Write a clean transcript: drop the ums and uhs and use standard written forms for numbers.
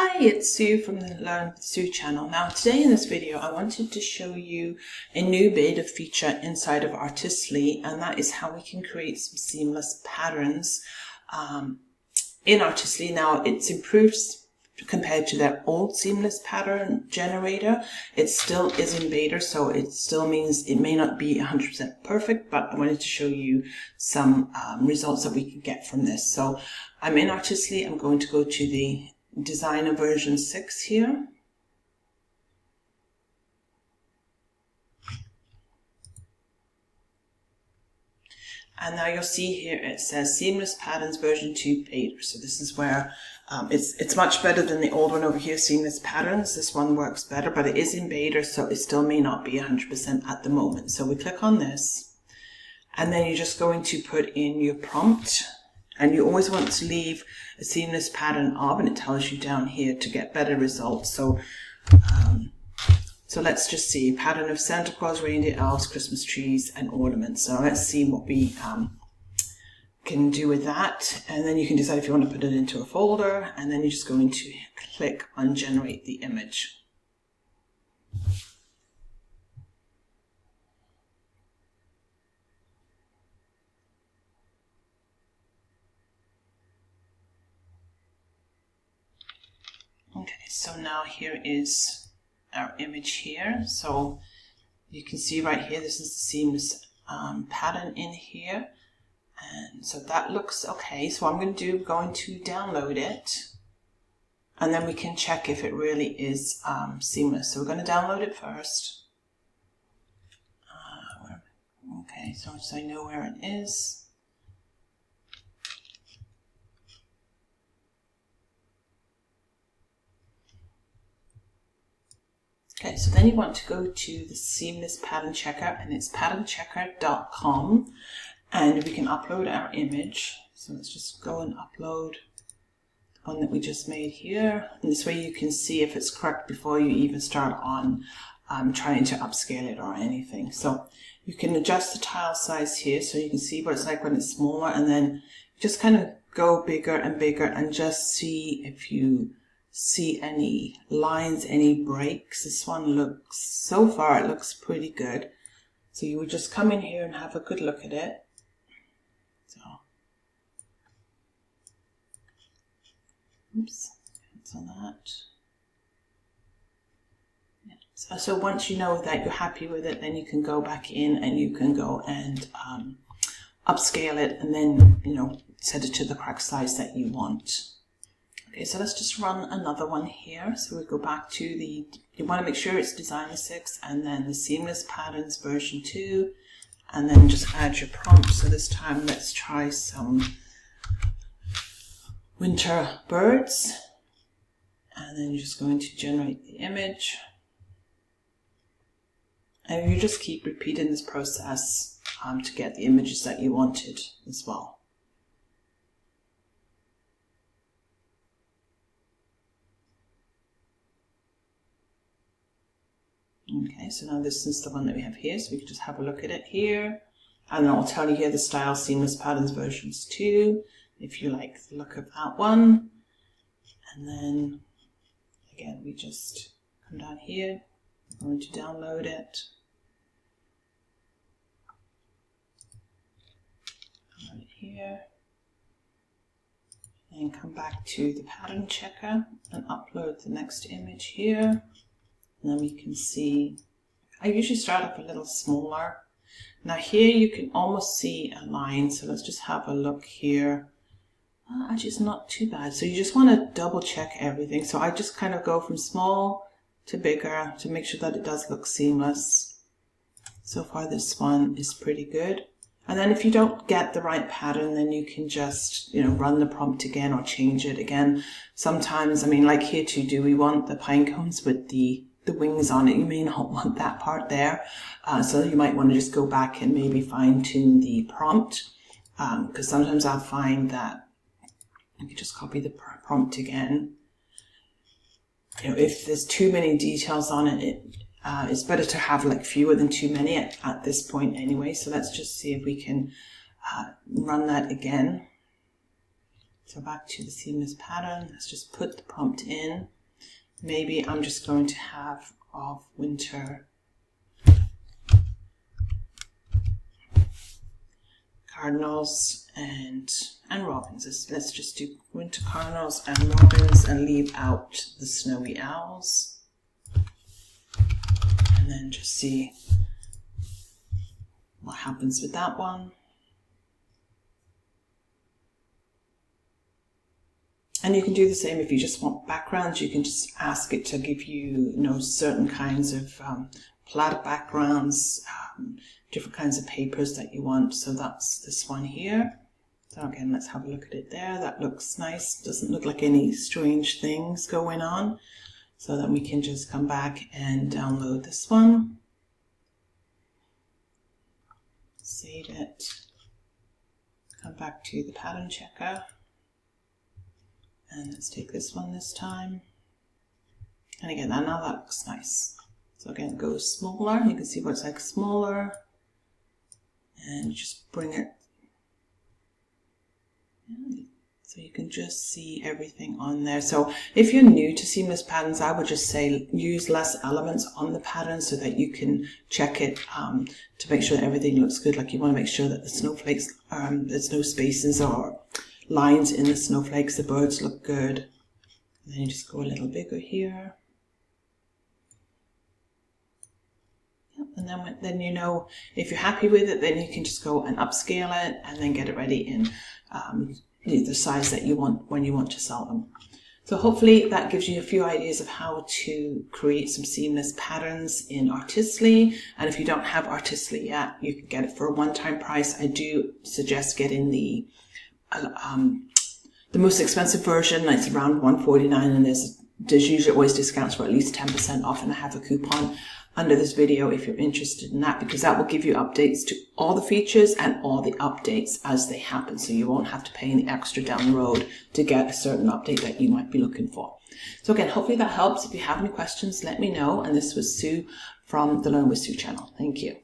Hi, it's Sue from the Learn with Sue channel. Now today in this video I wanted to show you a new beta feature inside of Artistly, and that is how we can create some seamless patterns in Artistly. Now it's improved compared to their old seamless pattern generator. It still is in beta, so it still means it may not be 100% perfect, but I wanted to show you some results that we can get from this. So I'm in Artistly. I'm going to go to the Designer version 6 here. And now you'll see here it says Seamless Patterns version 2 beta. So this is where it's much better than the old one over here, Seamless Patterns. This one works better, but it is in beta, so it still may not be 100% at the moment. So we click on this, and then you're just going to put in your prompt. And you always want to leave a seamless pattern of, and it tells you down here to get better results. So so let's just see, pattern of Santa Claus, reindeer, elves, Christmas trees, and ornaments. So let's see what we can do with that. And then you can decide if you want to put it into a folder, and then you're just going to click on generate the image. Okay, so now here is our image here. So you can see right here, this is the seamless pattern in here. And so that looks okay. So what I'm going to download it, and then we can check if it really is seamless. So we're going to download it first. Okay, so I know where it is. Okay, so then you want to go to the Seamless Pattern Checker, and it's patternchecker.com, and we can upload our image. So let's just go and upload the one that we just made here, and this way you can see if it's correct before you even start on trying to upscale it or anything. So you can adjust the tile size here so you can see what it's like when it's smaller, and then just kind of go bigger and bigger and just see if you see any lines, any breaks. This one looks, so far it looks pretty good. So you would just come in here and have a good look at it. So, oops, cancel that. Yeah. So once you know that you're happy with it, then you can go back in and you can go and upscale it, and then, you know, set it to the correct size that you want. Okay, so let's just run another one here. So we go back to you want to make sure it's Designer 6 and then the Seamless Patterns version 2, and then just add your prompt. So this time let's try some winter birds, and then you're just going to generate the image. And you just keep repeating this process to get the images that you wanted as well. Okay, so now this is the one that we have here, so we can just have a look at it here, and then I'll tell you here the style Seamless Patterns versions 2, if you like the look of that one. And then again, we just come down here, we're going to download it. Download it here, and come back to the pattern checker and upload the next image here. And then we can see, I usually start up a little smaller. Now here you can almost see a line, so let's just have a look here. Actually, it's not too bad. So you just want to double check everything. So I just kind of go from small to bigger to make sure that it does look seamless. So far this one is pretty good. And then if you don't get the right pattern, then you can just, you know, run the prompt again or change it again. Sometimes, I mean, like here too, do we want the pine cones with the wings on it? You may not want that part there, so you might want to just go back and maybe fine-tune the prompt, because sometimes I'll find that you can just copy the prompt again. You know, if there's too many details on it, it's better to have like fewer than too many at this point anyway. So let's just see if we can run that again. So back to the seamless pattern, let's just put the prompt in. Maybe I'm just going to have of winter cardinals and robins. Let's just do winter cardinals and robins and leave out the snowy owls. And then just see what happens with that one. And you can do the same if you just want backgrounds. You can just ask it to give you, certain kinds of plaid backgrounds, different kinds of papers that you want. So that's this one here. So again, let's have a look at it there. That looks nice. Doesn't look like any strange things going on. So then we can just come back and download this one. Save it. Come back to the pattern checker. And let's take this one this time. And again, now that looks nice. So again, go smaller. You can see what it's like smaller. And just bring it. So you can just see everything on there. So if you're new to seamless patterns, I would just say use less elements on the pattern so that you can check it to make sure that everything looks good. Like you want to make sure that the snowflakes, there's no spaces or lines in the snowflakes, the birds look good. And then you just go a little bigger here. Yep. And then if you're happy with it, then you can just go and upscale it and then get it ready in the size that you want when you want to sell them. So hopefully that gives you a few ideas of how to create some seamless patterns in Artistly. And if you don't have Artistly yet, you can get it for a one-time price. I do suggest getting the most expensive version. It's around $149, and there's usually always discounts for at least 10% off, and I have a coupon under this video if you're interested in that, because that will give you updates to all the features and all the updates as they happen, so you won't have to pay any extra down the road to get a certain update that you might be looking for. So again, hopefully that helps. If you have any questions, let me know. And this was Sue from the Learn with Sue channel. Thank you.